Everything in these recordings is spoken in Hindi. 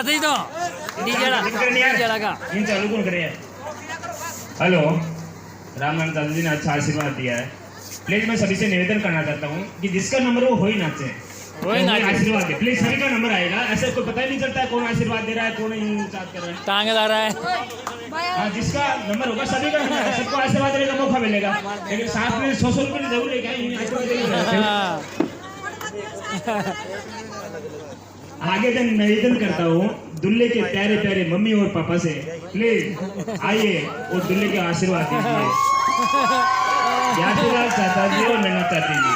सही तो डीजे लगा इन चालू कौन करे? हेलो, रामनाथ दादा जी ने अच्छा आशीर्वाद दिया है। प्लीज मैं सभी से निवेदन करना चाहता हूँ कि जिसका नंबर हो ही नाचे, वही नाचे। आशीर्वाद दे। प्लीज सभी का नंबर आएगा, ऐसे कोई पता ही नहीं चलता है कौन आशीर्वाद दे रहा है, कौन इंतजार कर रहा है। टांगे ला रहा है। हाँ, जिसका नंबर होगा सभी का नंबर है, सबको आशीर्वाद देने का मौका मिलेगा। लेकिन साथ में 100 रुपये जरूर लेके आएंगे। आगे दिन निवेदन करता हूँ दुल्हे के प्यारे प्यारे मम्मी और पापा से, प्लीज आइए और दुल्हे के आशीर्वाद दीजिए। यादीलाल चाचा जी और नैना चाची जी,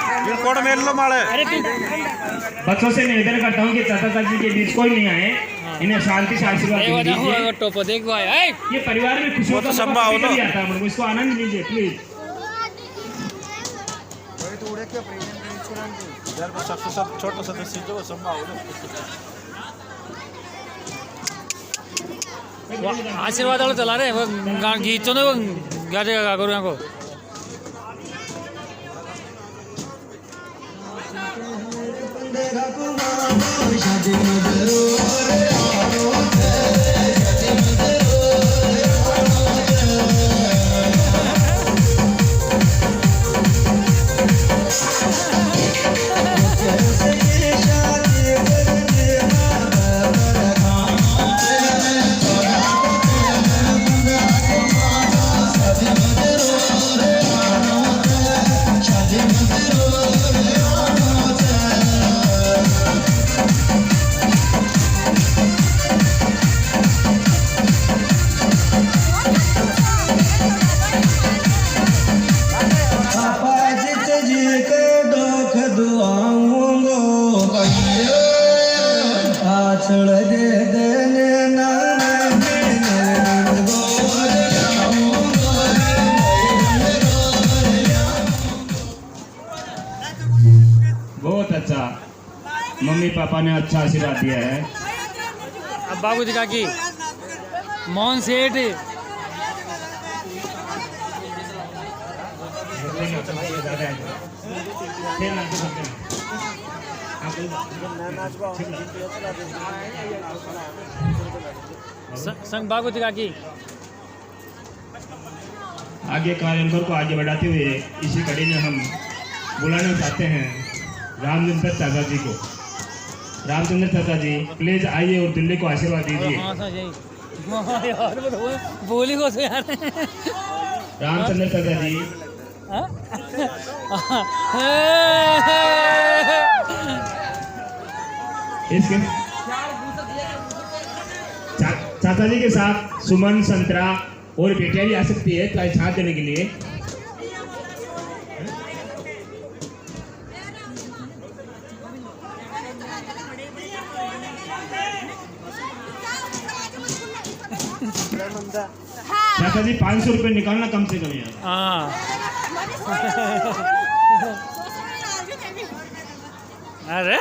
बच्चों से निवेदन करता हूँ कि चाचा चाची के बीच कोई नहीं आए, इन्हें शांति से आशीर्वाद दीजिए। टोपो देख भाई, ये परिवार में खुशियों का मौका कभी नहीं आता है, इसको आनंद लीजिए प्लीज। छोटा सदस्य जो आशीर्वाद वाला चला रहे वो गीत ना वो क्या जगह करूँ को बहुत अच्छा, मम्मी पापा ने अच्छा आशीर्वाद दिया है। अब बाबू जी का की मोहन सेठ संग बाबू जी का की आगे कार्यक्रम को आगे बढ़ाते हुए इसी कड़ी में हम बुलाना चाहते हैं रामचंद्र चाचा जी को। रामचंद्र चाचा जी प्लीज आइए और दिल्ली को आशीर्वाद दीजिए। बोली को यार रामचंद्र चाचा जी, इसके चाचा जी के साथ सुमन, संतरा और बेटियां भी आ सकती है तो साथ देने के लिए। चाचा जी 500 रुपये निकालना कम से कम यार। हाँ अरे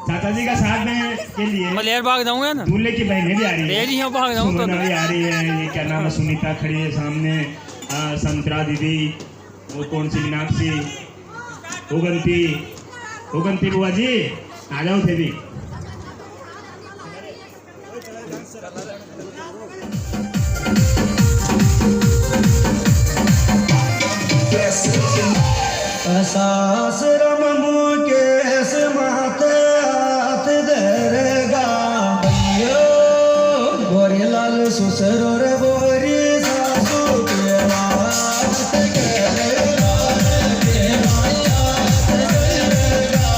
चाचा जी का साथ देने के लिए मैं लेर भाग जाऊंगा ना, दूल्हे की बहनें भी आ रही ले रही है, हूँ भाग जाऊँ तो सुमन भी आ रही है, ये क्या नाम है, सुनीता खड़ी है सामने, संतरा दीदी, वो कौन सी मीनाक्षी, उगंती बुआ जी आ जाओ थे भी। सास रम मुकेश माते हाथ धरेगा गोरी लाल सुसरो रे बोरी सासू के हाथ धरेगा के हाथ धरेगा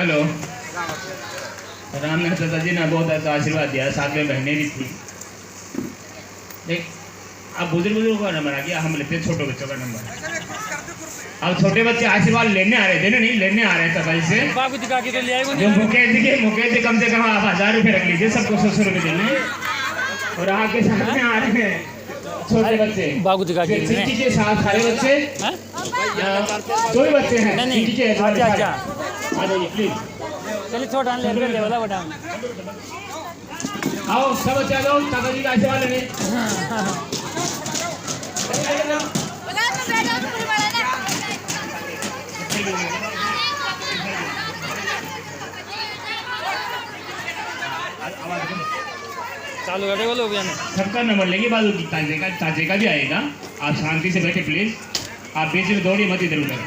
हेलो। रामनाथ चाचा जी ने बहुत अच्छा आशीर्वाद दिया, साथ में बहनें भी थी। देख अब बुजुर्ग का नंबर आ गया, हम लेते हैं छोटे बच्चों का नंबर। अब छोटे बच्चे आशीर्वाद लेने आ रहे, देने नहीं लेने आ रहे हैं चाचा जी से। बाबू दिखा के तो ले आएगा जो मुकेश जी कम से कम आप 1000 रुपये रख लीजिए, सबको 100 रुपये देने। और आपके साथ में आ रहे हैं छोटे बच्चे, बाबू दिखा के चिंकी के साथ सारे बच्चे, जो भी बच्चे हैं चिंकी के आ जाइए प्लीज। चलिए छोटा ले वाला बड़ा आओ सब बच्चे आ जाओ चाचा जी का आशीर्वाद लेने। चालू कर दे बोलो भैया ने। सबका नंबर लेंगे, बाजू की चाचे का भी आएगा। आप शांति से बैठे प्लीज, आप बीच में दौड़िए मत इधर उधर।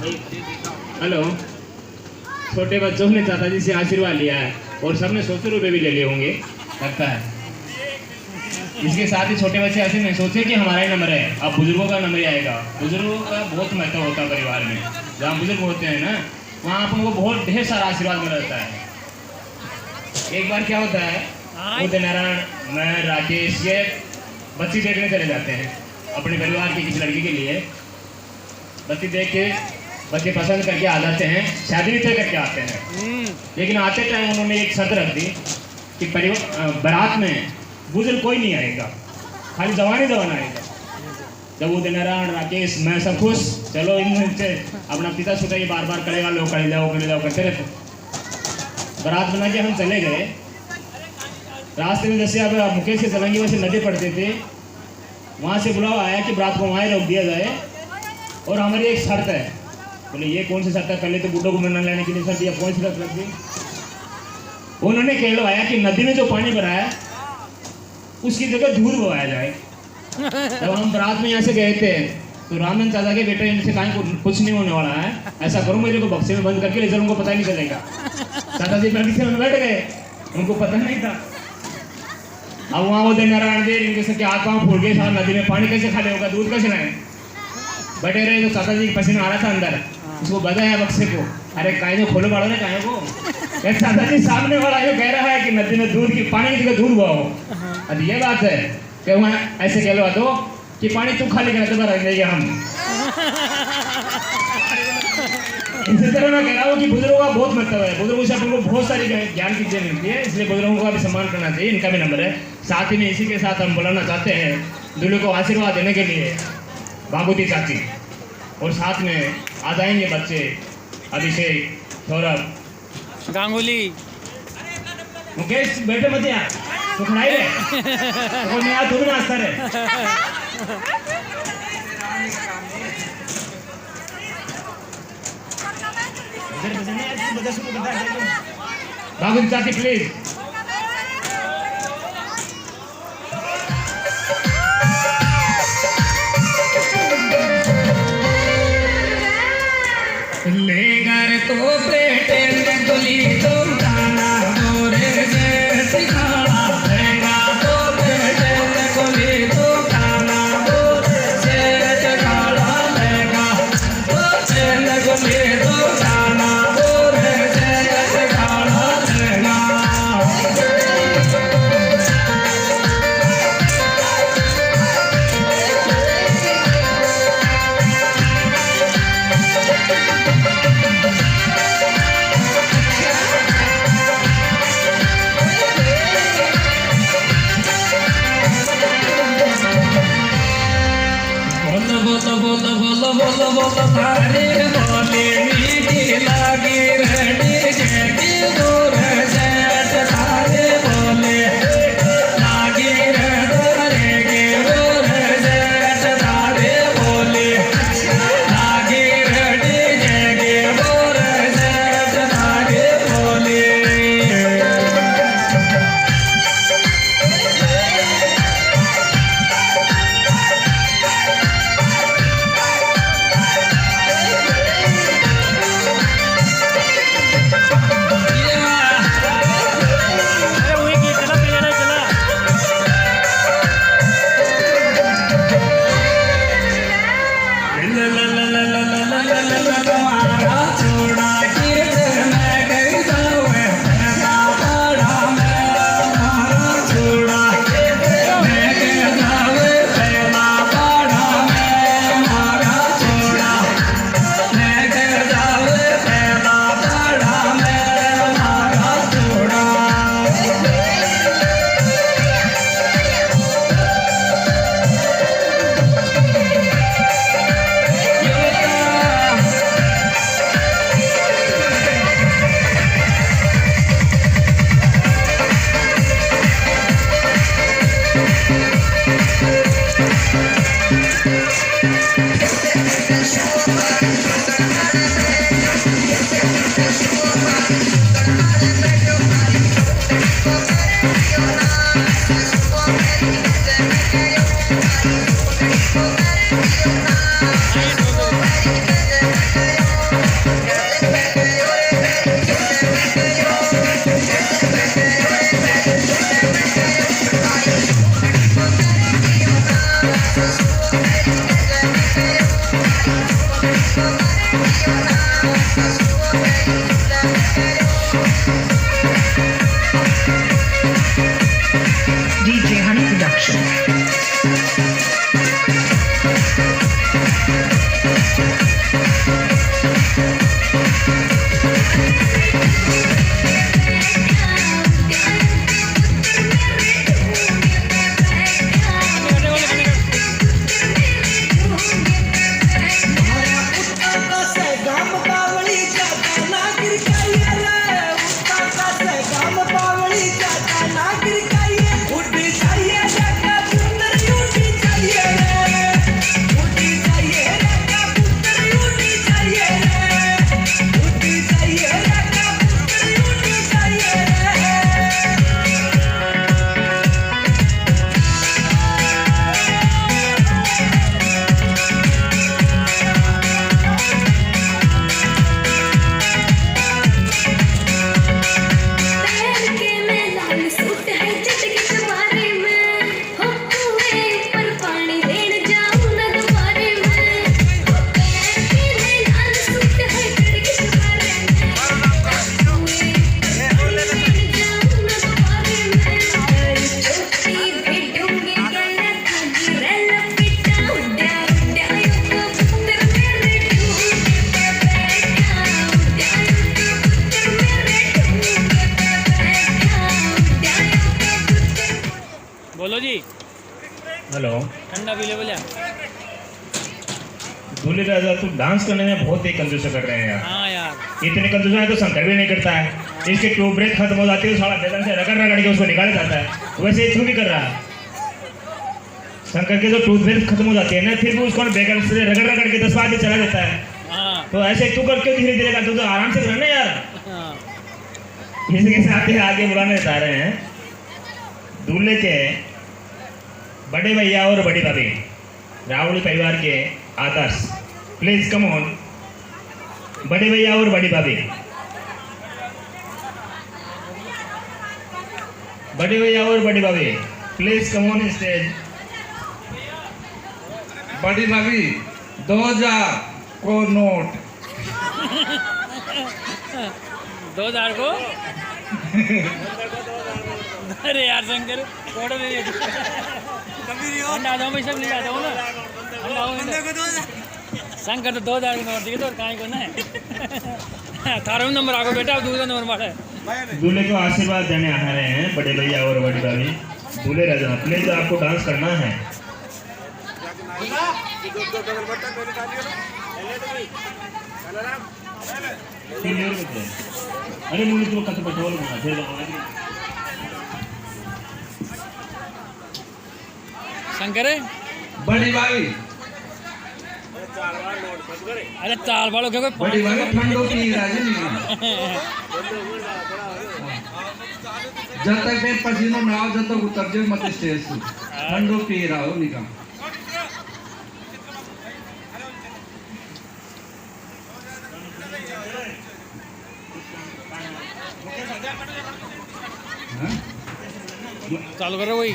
हेलो, छोटे बच्चों ने चाचा जी से आशीर्वाद लिया है और सबने 100 रुपये भी ले लिए होंगे लगता है। इसके साथ ही छोटे बच्चे ऐसे नहीं सोचे कि हमारा ही नंबर है, अब बुजुर्गों का नंबर ही आएगा। बुजुर्गों का बहुत महत्व होता है परिवार में। जहाँ बुजुर्ग होते हैं ना, वहाँ अपन को बहुत ढेर सारा आशीर्वाद मिल जाता है। एक बार क्या होता है, उदय नारायण, मैं, राकेश, ये बच्ची देखने चले जाते हैं अपने परिवार की किसी लड़की के लिए। बच्ची देख के बच्चे पसंद करके आ जाते हैं, शादी भी तय करके आते हैं। लेकिन आते टाइम उन्होंने एक शर्त रख दी कि परिवार बारात में बुजुर्ग कोई नहीं आएगा, खाली जवान ही जवान आएगा। जब उदय नारायण, राकेश, मैं सब खुश, चलो इनसे अपना पिता छुटाइए, बार बार करेगा, लोग करे जाओ करते रहते। बारात बना के हम चले गए। रास्ते में जैसे अब मुकेश से चलेंगे वैसे नदी पड़ते थे, वहाँ से बुलावा आया कि बारात को वहाँ ही रोक दिया जाए और हमारी एक शर्त है। बोले ये कौन सी शर्त है, पहले तो बूढ़ों को मरना लेने के लिए शर्त, या कौन सी शर्त रख दी? उन्होंने कहलवाया कि नदी में जो पानी भरा है उसकी जगह दूध बवाया जाए। जब हम बारात में यहाँ से गए थे तो रामन चाचा के बेटे इनसे कहीं कुछ नहीं होने वाला है, ऐसा करूँ मेरे को बक्से में बंद करके ले चलो, उनको पता ही नहीं चलेगा। चाचा जी पीछे में बैठ गए, उनको पता नहीं था। अब वहाँ वो नारायण देव इनके सबके हाथ पाँव फूल गए, साहब नदी में पानी कैसे खाली होगा, दूध कैसे लाए? बैठे रहे तो चाचा जी पसीना आ रहा था अंदर, उसको बताया बक्से को, अरे काहे जो खोलो बाड़ो ने काहे को? चाचा जी सामने वाला जो कह रहा है कि नदी में दूध की पानी की जगह दूध बहाओ। अब ये बात है कि वहाँ ऐसे कहलवा दो कि पानी तू खाली कर तो रख देंगे हम। इसी तरह मैं कह रहा हूँ कि बुजुर्गों का बहुत महत्व है। बुजुर्गों से अपन को बहुत सारी ज्ञान की चीजें मिलती है, इसलिए बुजुर्गों का भी सम्मान करना चाहिए, इनका भी नंबर है। साथ ही में इसी के साथ हम बुलाना चाहते हैं दूल्हे को आशीर्वाद देने के लिए बाबूजी चाची, और साथ में आ जाएंगे बच्चे अभिषेक, सौरभ, गांगुली, मुकेश। बैठे मत यार, तो खड़ाई रहे तो मैं यार, तू भी नाश्ता रहे। बाबूजी चाची प्लीज। ले घर तो बेटे ने गुली तो गाना मोरे जे सिखाना लेगा तो बेटे ने गुली तो गाना मोरे जे सिखाना लेगा तो बेटे ने गुली तो गाना मोरे जे सिखाना लेगा। बोल थारे बोले मीठी लागी रेडी जेठी दूर सेठ थारे बोले लागी रे गे दूर सेठ थारे बोले लागी रेडी जेगे दूर सेठ थारे बोले। DJ Honey Production. बोलो जी। हेलो। ठंडा पी ले बोलिया। दूल्हे राजा तुम डांस करने में बहुत ही कंजूस कर रहे हैं यार। हाँ यार। इतने कंजूस है तो शंकर भी नहीं करता है। इसकी ट्यूब ब्रेक खत्म हो जाती है तो साला बेलन से रगड़ रगड़ के उसको निकाला जाता है। वैसे तू भी कर रहा है। शंकर की जो ट्यूब ब्रेक खत्म हो जाती है ना फिर भी उसको बेलन से रगड़ रगड़ के 10 बार भी चला देता है। हाँ। तो ऐसे तू कर क्यों धीरे धीरे करता तो आराम से करना यार। हाँ। इसके साथ ही आगे बुलाने जा रहे हैं दूल्हे के बड़े भैया और बड़ी भाभी रावड़ी परिवार के आदर्श। प्लीज कम ऑन बड़े भैया और बड़ी भाभी। बड़े भैया और बड़ी भाभी प्लीज कम ऑन स्टेज। बड़ी भाभी 2000 को नोट 2000 को। अरे यार शंकर फोटो ले लिया। अंडा जाओ मैं सब ले जाता हूँ ना। शंकर तो 2000 का नोट दिखे तो कहीं को ना। थारा नंबर आगो बेटा अब दूसरा नंबर मारे। दूल्हे को आशीर्वाद देने आ रहे हैं बड़े भैया और बड़ी भाभी। दूल्हे राजा प्लीज आपको डांस करना है। अरे मुझे तो कत पेट्रोल बना फिर शंकर बड़ी भाभी अरे चार बालों के बड़ी भाभी ठंडो पी राजी नहीं जब तक मैं पसीनो ना आओ जब तक उतर जाए मत स्टेज से ठंडो पी रहा हो निका चालू करो वही।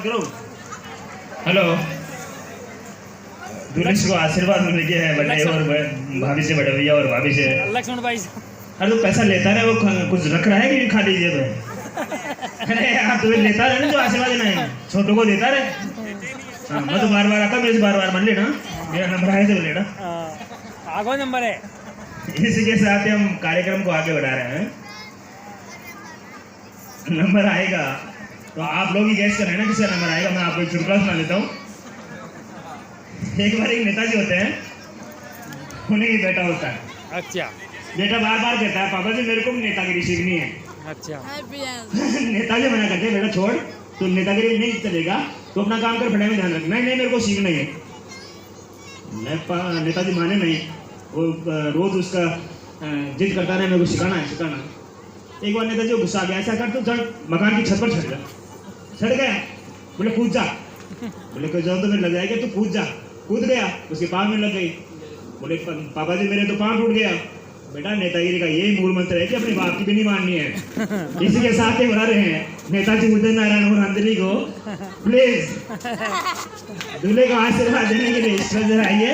मत करो। हेलो, दूल्हे को आशीर्वाद मिल गया है बड़े और भाभी से, बड़े भैया और भाभी से। लक्ष्मण भाई अरे तो पैसा लेता रहे, वो कुछ रख रहा है कि खा लीजिए तो? अरे यार तू लेता रहे ना, जो आशीर्वाद देना है छोटों को देता रहे। हाँ, मैं तो बार बार आता, मेरे से बार बार मान लेना, मेरा नंबर है तो लेना। आगो नंबर है। इसी के साथ ही हम कार्यक्रम को आगे बढ़ा रहे हैं। नंबर आएगा तो आप लोग ही गैस कर रहे हैं ना किसका नंबर आएगा। मैं आपको एक चुटकुला सुना देता हूँ। एक बार एक नेताजी होते हैं, उन्हें एक बेटा होता है। अच्छा बेटा बार बार कहता है पापा जी मेरे को भी नेतागिरी सीखनी है। अच्छा नेताजी मना करते हैं, बेटा छोड़, तो नेतागिरी नहीं चलेगा, तो अपना काम कर, पढ़ाई में ध्यान रख। नहीं नहीं मेरे को सीखना ही है। नेताजी माने नहीं, वो रोज उसका जिद करता रहे, मेरे को सिखाना है सिखाना है। एक बार नेताजी गुस्सा आ गया, ऐसा कर तू चढ़ मकान की छत पर चढ़ जा। चढ़ गया, बोले कूद जा। बोले कोई जरूरत तो मेरे लग जाएगा, तू कूद जा। कूद गया, उसके पाँव में लग गई। बोले पापा जी मेरे तो पाँव टूट गया। बेटा नेतागिरी का यही मूल मंत्र है कि अपने बाप की भी नहीं माननी है। इसी के साथ ही बुला रहे हैं नेताजी उदय नारायण और अंजलि को प्लीज दूल्हे को आशीर्वाद देने के लिए स्टेज पर आइए।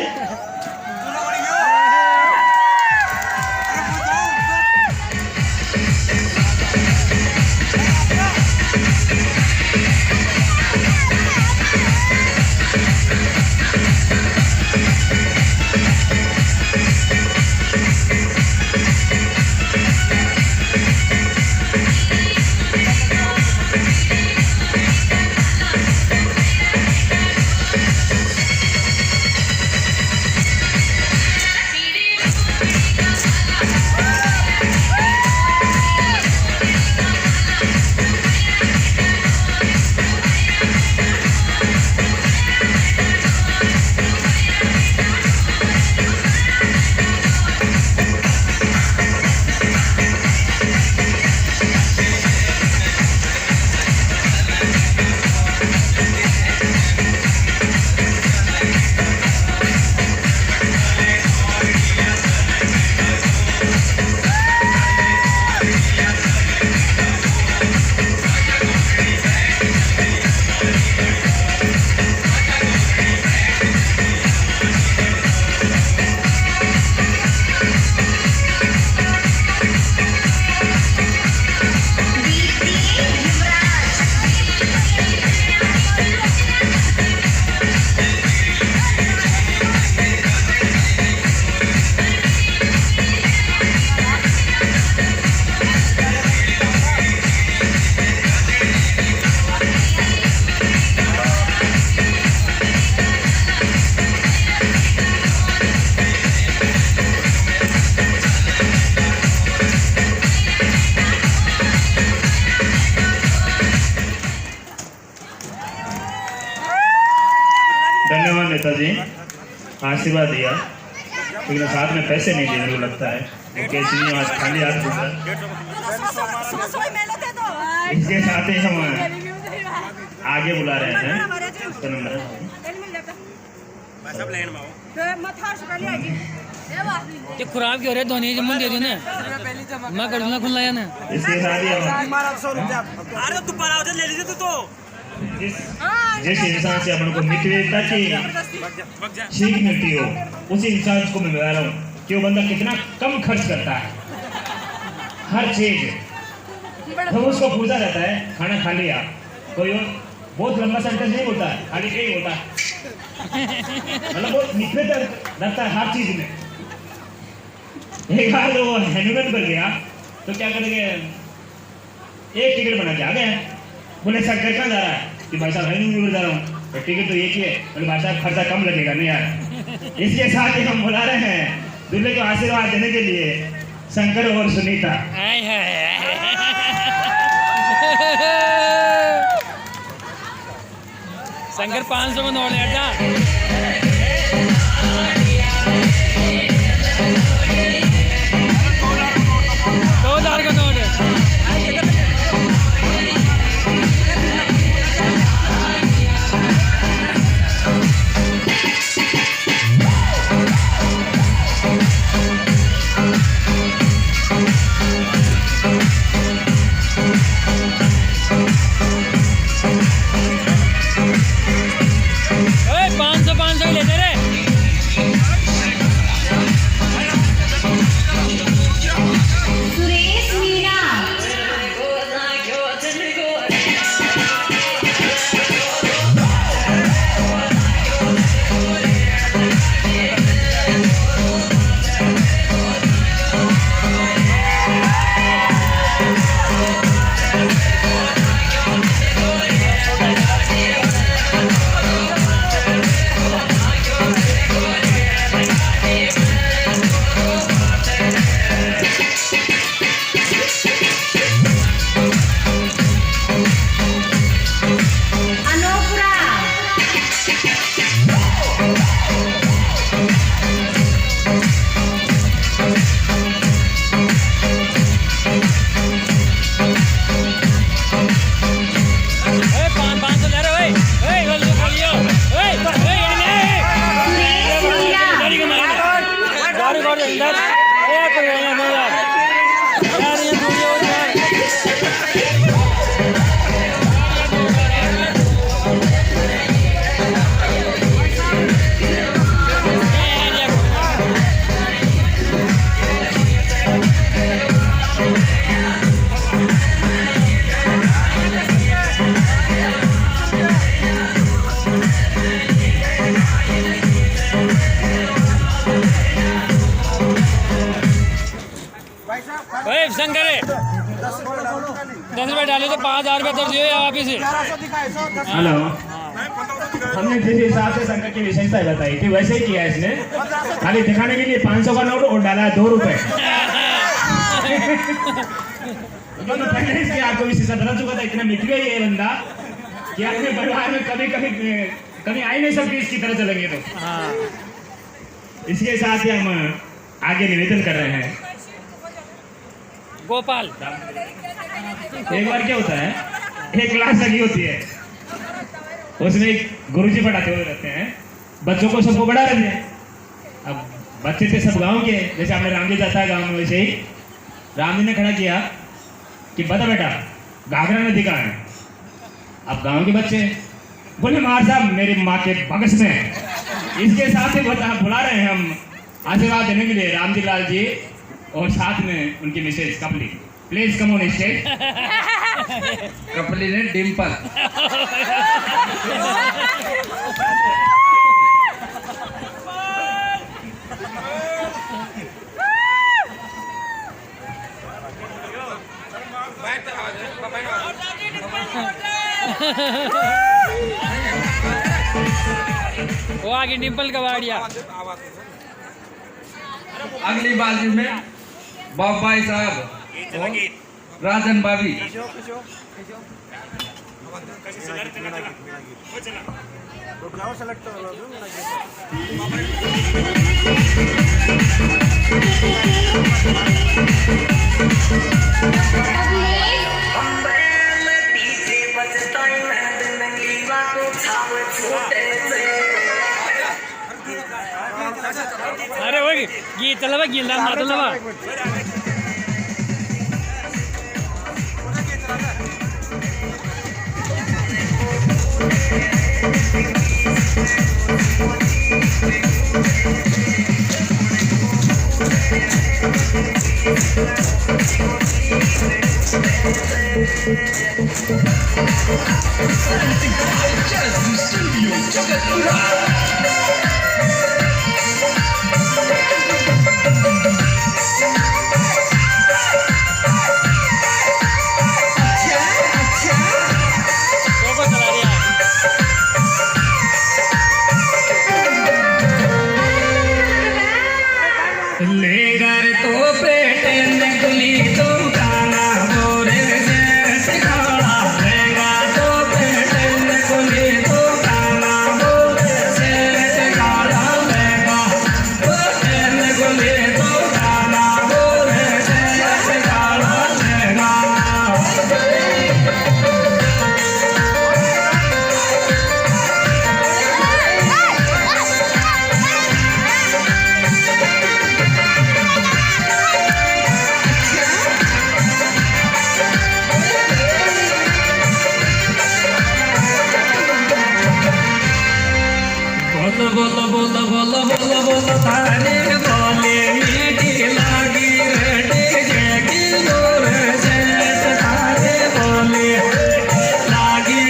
धन्यवाद नेताजी, आशीर्वाद दिया, लेकिन साथ में पैसे नहीं दिए मेरे को लगता है। कैसी नहीं आज खाली हाथ घूम रहा। इसके साथ ही हम आगे बुला रहे हैं तो नंबर ये खुराब क्यों हो रहे धोनी जी मुझे दे दो ना, मैं कर दूंगा खुला ना। इसके साथ ही अरे तू परा ले लीजिए तू तो जिस इंसान से अपन को मित्रता की सीख मिलती हो, उसी इंसान को मैं बता रहा हूँ कि वो बंदा कितना कम खर्च करता है हर चीज। तो उसको पूछा जाता है खाना खा लिया, कोई बहुत लंबा सेंटेंस नहीं होता है, खाली यही होता है, मतलब बहुत निखरता रहता है हर चीज में। एक बार वो हनीमून पर गया तो क्या करेंगे, एक टिकट बना के आ गया। बोले सर घर कहाँ जा रहा है? कि भाई साहब हनीमून पर जा रहा हूँ। तो टिकट तो एक ही है। बोले भाई साहब खर्चा कम लगेगा नहीं यार। इसके साथ ही हम बुला रहे हैं दूल्हे को आशीर्वाद देने के लिए शंकर और सुनीता। शंकर 500 में नोट लेता। भाई शंकर 10 रुपये डाले तो 5,000 रुपये तो दिए आप इसे। हेलो, हमने जिस हिसाब से संकट की विशेषता बताई थी वैसे ही किया इसने, खाली दिखाने के लिए 500 का नोट और डाला 2 रुपए। तो पहले इसके आपको विशेषता बता चुका था, इतना मिथुआ ये बंदा कि अपने परिवार में कभी आई नहीं सकती इसकी तरह चलेंगे तो। हाँ इसके साथ ही हम आगे निवेदन कर रहे हैं। गोपाल एक बार क्या होता है, एक क्लास लगी होती है, उसमें एक गुरुजी पढ़ाते हुए रहते हैं, बच्चों को सबको पढ़ा रहे हैं। अब बच्चे थे सब गांव के, जैसे हमने रामजी जाता है गांव में, वैसे ही रामजी ने खड़ा किया कि बता बेटा घाघरा नदी कहाँ है। अब गांव के बच्चे बोले मार साहब मेरी माँ के बगस में है। इसके साथ ही बुला रहे हैं हम आशीर्वाद देने के लिए रामजी लाल जी और साथ में उनकी Mrs Kapli. Please come on stage. Kapli ने डिम्पल। वो आगे डिम्पल कबाड़िया। अगली बाजी में बाबाई साहब और राजन भाभी। अरे वो गीत चलवा गीत चलवा। लेगर तो पेटेन गुली तो गाना बोरे से खाना लेगा तो पेटेन गुली तो गाना बोरे से खाना लेगा पेटेन गुली तो गाना बोरे से खाना लेगा। बोलो बोलो बोलो बोलो बोलो तारे बोले मीठी लागी रेडी जेगी जोर से तारे बोले लागी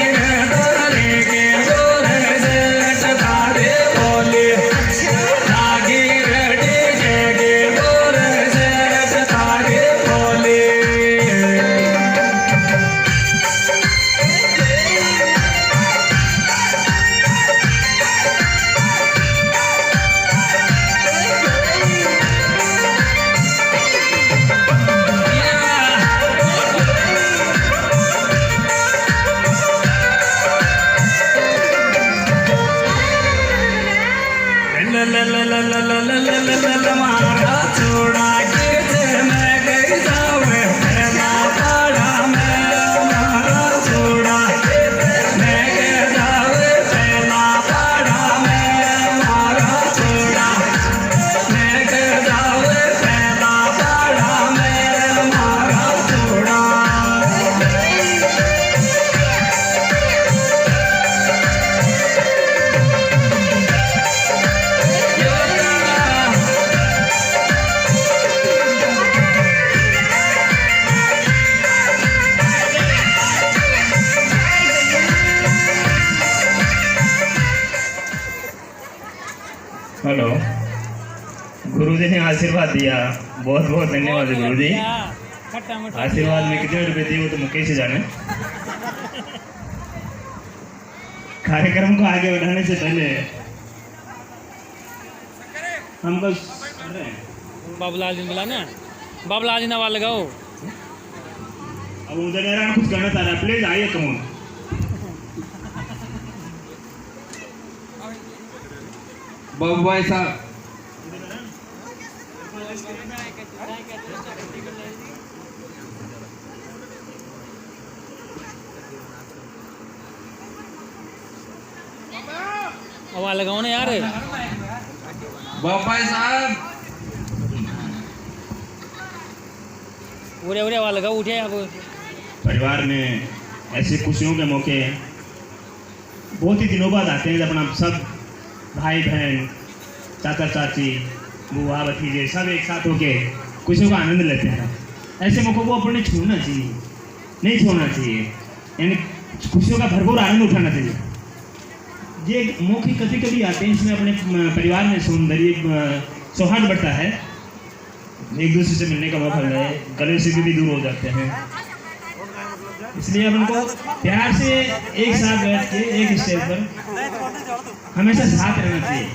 तारे के जोर से तारे बोले लागी रेडी जेगी जोर से तारे बोले। गुरुजी ने आशीर्वाद दिया, बहुत बहुत धन्यवाद गुरुजी। खट्टा मीठा आशीर्वाद में कितने रुपए दिए वो तो मुकेश से जाने। कार्यक्रम को आगे बढ़ाने से पहले हम कुछ कर रहे हैं। बाबूलाल जी बुलाना, बाबूलाल जी ने आवाज लगाओ। अब उदय कुछ करना चाह रहा है, प्लीज आइए कमोन। बाबू भाई साहब आवाज लगाओ ना यार। बाबू भाई साहब उरे उरे आवाज लगाओ, उठे आप। परिवार में ऐसे खुशियों के मौके बहुत ही दिनों बाद आते हैं जब हम सब भाई बहन, चाचा चाची, बुआ भतीजे सब एक साथ होके खुशियों का आनंद लेते हैं। ऐसे मौक़ों को अपने छूना चाहिए, नहीं छोड़ना चाहिए, यानी खुशियों का भरपूर आनंद उठाना चाहिए। ये मौके कभी कभी आते हैं, इसमें अपने परिवार में सौंदर्य सौहार्द बढ़ता है, एक दूसरे से मिलने का मौका मिलता है, गले से भी दूर हो जाते हैं। इसलिए अपन को प्यार से एक साथ बैठ के एक स्टेज पर हमेशा साथ रहना चाहिए।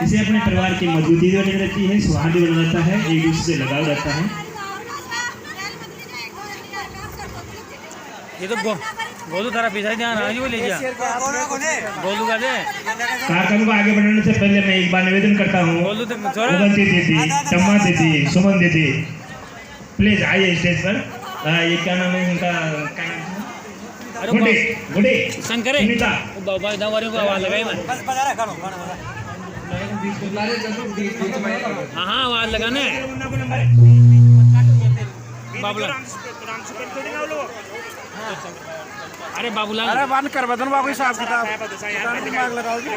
इससे अपने परिवार की मजबूती बनी रहती है, सौहार्द बना रहता है, एक दूसरे से लगाव रहता है। ये तो गोलू तारा पीछा ध्यान आज वो ले गया, गोलू का दे। कार्यक्रम को आगे बढ़ाने से पहले मैं एक बार निवेदन करता हूँ, गोलू तो छोड़ा। उगंती दीदी, टम्मा दीदी, सुमन दीदी, प्लीज आइए स्टेज पर। ये क्या नाम है उनका, क्या नाम है? अरे गुड्डी, गुड्डी, शंकर सुनीता। बाबा दावरियों को आवाज लगाई मैं। हाँ हाँ आवाज लगाना है बाबूलाल। अरे बाबूलाल, अरे बंद कर बदन बाबू साहब किताब दिमाग लगाओ जी।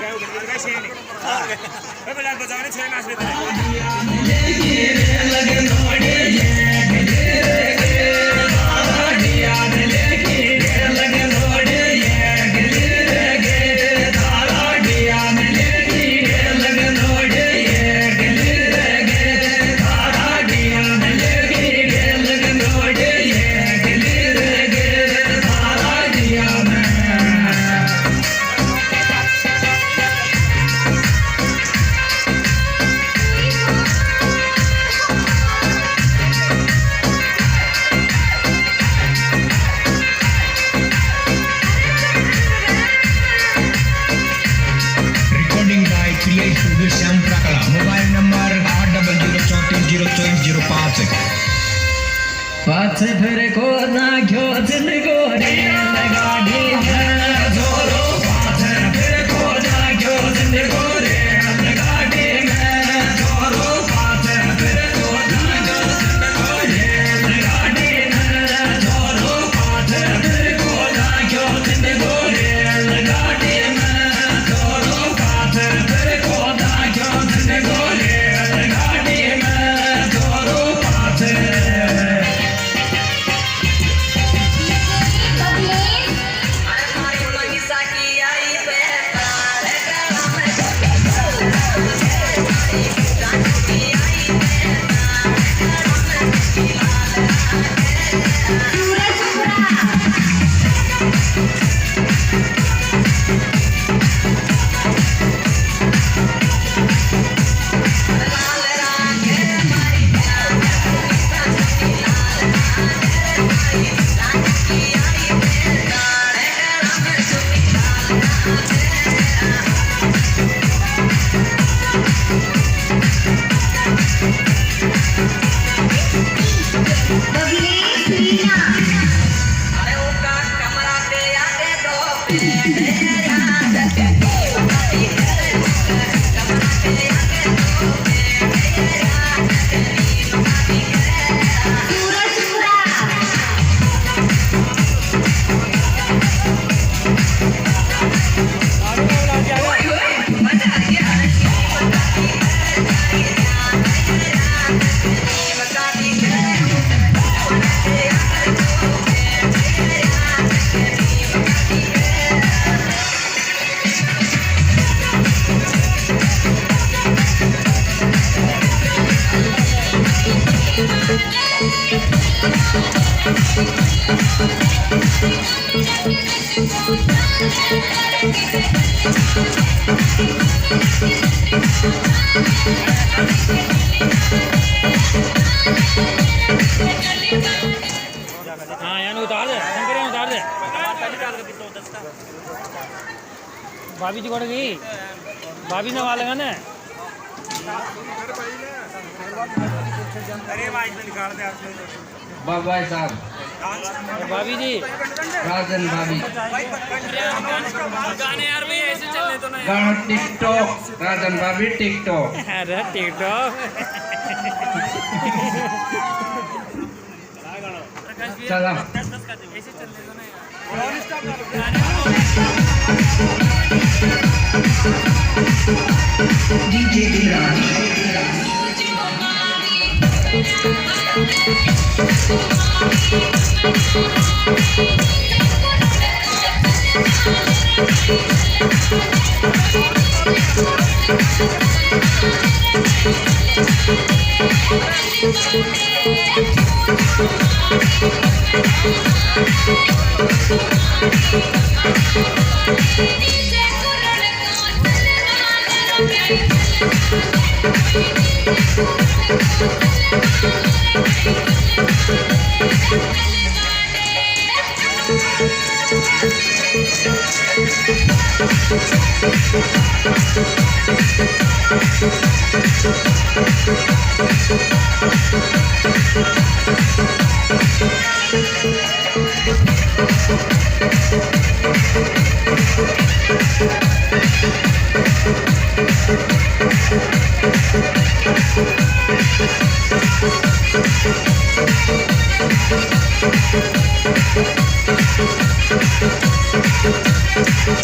Mobile number 8004302405। पाछ फिर को ना घ्यो जिन गोरे लगाड़ी में जोरो, पाछ फिर को ना घ्यो जिन गोरे लगाड़ी में जोरो, पाछ फिर को ना घ्यो जिन गोरे लगाड़ी में जोरो, पाछ फिर को ना घ्यो जिन गोरे लगाड़ी में जोरो, पाछ फिर को ना घ्यो जिन गोरे लगाड़ी में जोरो, पाछ। हाँ यानी उतार दे शंकर यानी उतार दे भाभी जी कोड़ गई भाभी ने वहाँ लगा ना बाबा साहब भाभी जी राजन भाभी गाने यार भाई ऐसे चलने तो नहीं गाना टिकटॉक राजन भाभी टिकटॉक अरे टिकटॉक चला DJ Viraj.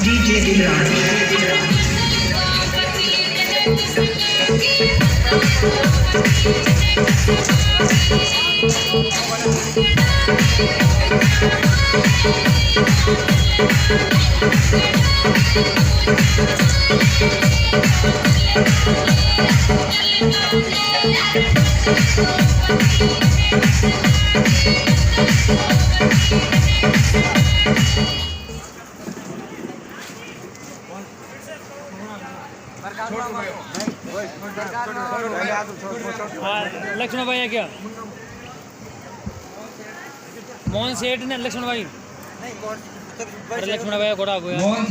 DJ Viraj. Lakshman भाई है क्या मोहन सेठ ने लक्ष्मण भाई अरे लक्ष्मण भाई घोड़ा हुआ मोहन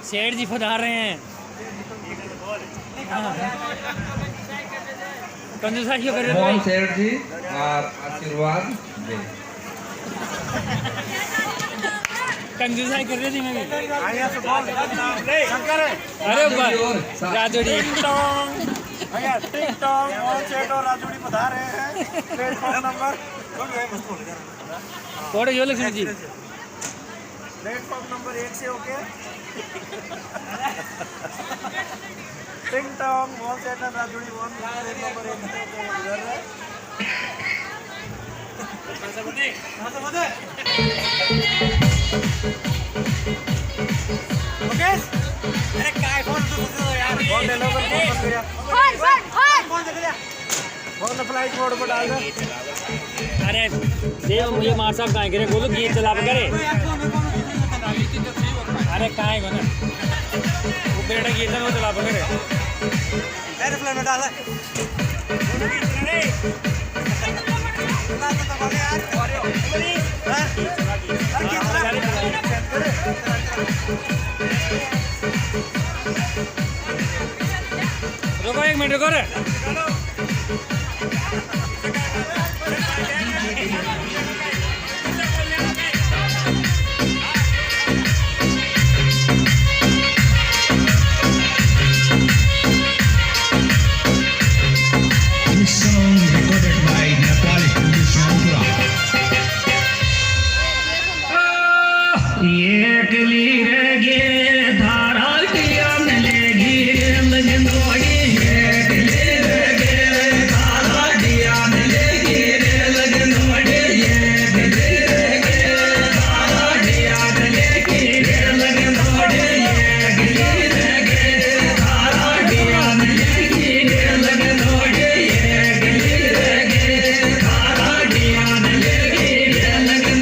सेठ जी पधार रहे हैं कंजूसा क्यों कर रहे हो मोहन भाई सेठ जी आप आशीर्वाद दे कंजूसा कर रही थी मैं भी शंकर अरे वाह राजोड़ी टिकटॉक मोहन सेठ और राजूड़ी बता रहे हैं प्लेटफॉर्म नंबर थोड़े जो लक्ष्मण जी प्लेटफॉर्म नंबर 1 से ओके टिकटॉक मोहन सेठ और राजूड़ी नंबर 1 से ओके उधर है ओके अरे काय फोन तो यार फोन ले लो फोन दे दिया फोन फ्लाइट मोड पर डाल दे अरे देव मुझे मार साहब कहाँ करे बोलो गीत चला करे अरे कहाँ है ना वो बेटा गीत में चला करे एयरप्लेन में डाला रुको एक मिनट रुको रे This song recorded by Nepali Santura. एक लीर गे धारा दिया मिलेगी लगन रोगी एक लीर गे धारा दिया मिलेगी लगन रोगी एक लीर गे धारा दिया मिलेगी लगन रोगी एक लीर गे धारा दिया मिलेगी लगन रोगी एक लीर गे धारा दिया मिलेगी लगन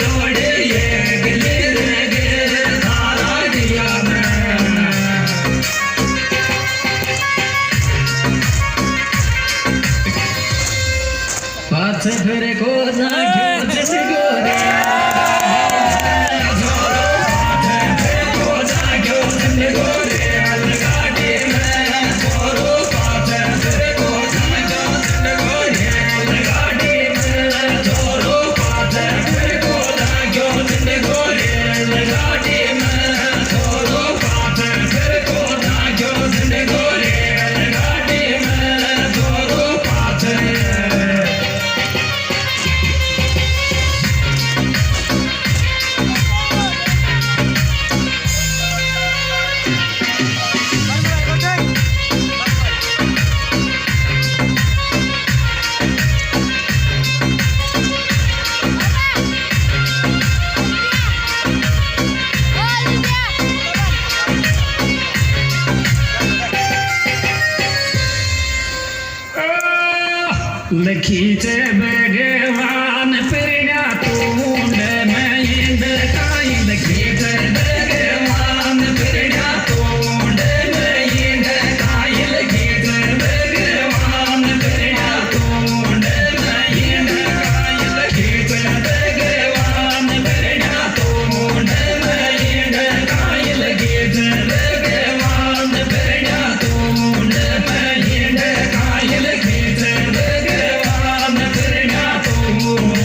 खींचे भगवान फिरना तूंड में इंद कायल खींचे भगवान फिरना तूंड में इंद कायल खींचे भगवान फिरना तूंड में इंद कायल खींचे भगवान फिरना तूंड में इंद कायल खींचे भगवान फिरना तूंड में इंद कायल खींचे भगवान फिरना तूंड।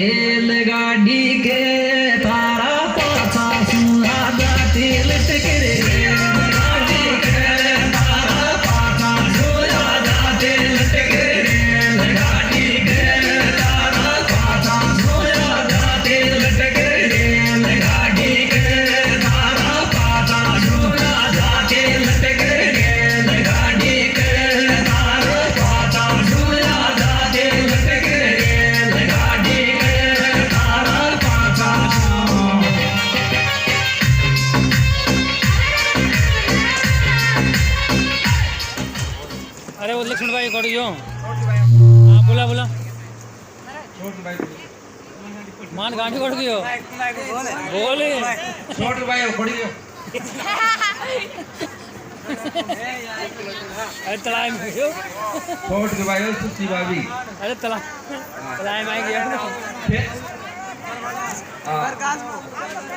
रेलगाड़ी के तारा पाछा सुना जाते लटक रे रेलगाड़ी के तारा पाछा सुना जाते लटक रे रेलगाड़ी के तारा पाछा सुना जाते लटक रे रेलगाड़ी के तारा पाछा सुना जाते लटक रे रेलगाड़ी के तारा पाछा सुना जाते लटक रे रेलगाड़ी के तारा पाछा। अरे वो लक्ष्मण भाई करो यो हाँ बोला बोला मान गांधी कट गयो बोले छोटे भाई खड़ी हो अरे तलाय में गयो छोटे भाई हो सुची भाभी अरे तलाय में गया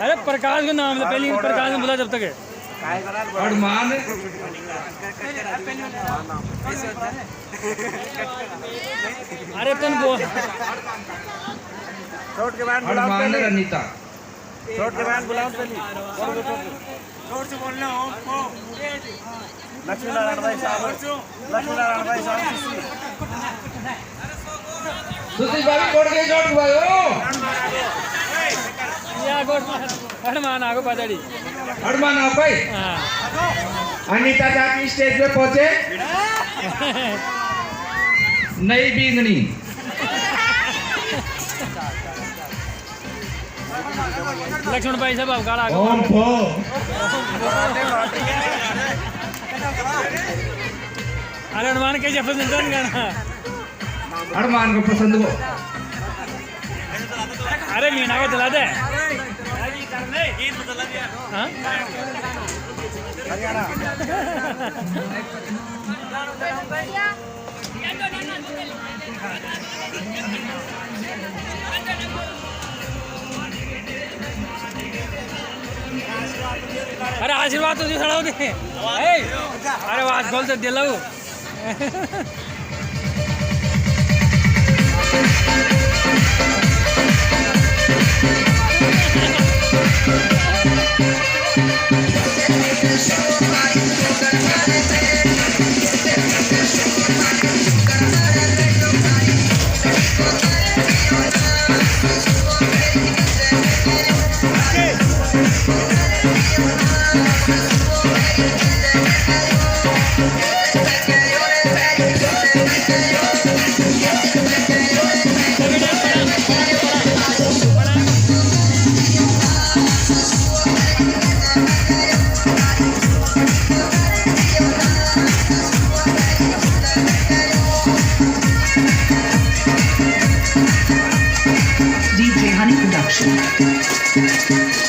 अरे प्रकाश का नाम ले पहले प्रकाश ने बोला जब तक है हनुमान अरे तुम बोल छोट के बहन बुलाओ हनुमान पहले रणीता छोट के बहन बुलाओ पहले छोट से बोलना हो लक्ष्मी नारायण भाई साहब लक्ष्मी नारायण भाई साहब सुची भाभी कोड गए छोटे भाई हो या गोट हनुमान आगो पधाड़ी हनुमान आप भाई हाँ अनीता जाके स्टेज पे पहुंचे। नई बींगनी लक्ष्मण भाई साहब अब गाड़ा ओम भो अरे हनुमान के जब पसंद गाना हनुमान को पसंद हो अरे मीना को दिला दे हाँ? अरे आशीर्वाद तो खड़ाओगे अरे आज खोल तो दिलाओ DJ Honey Production.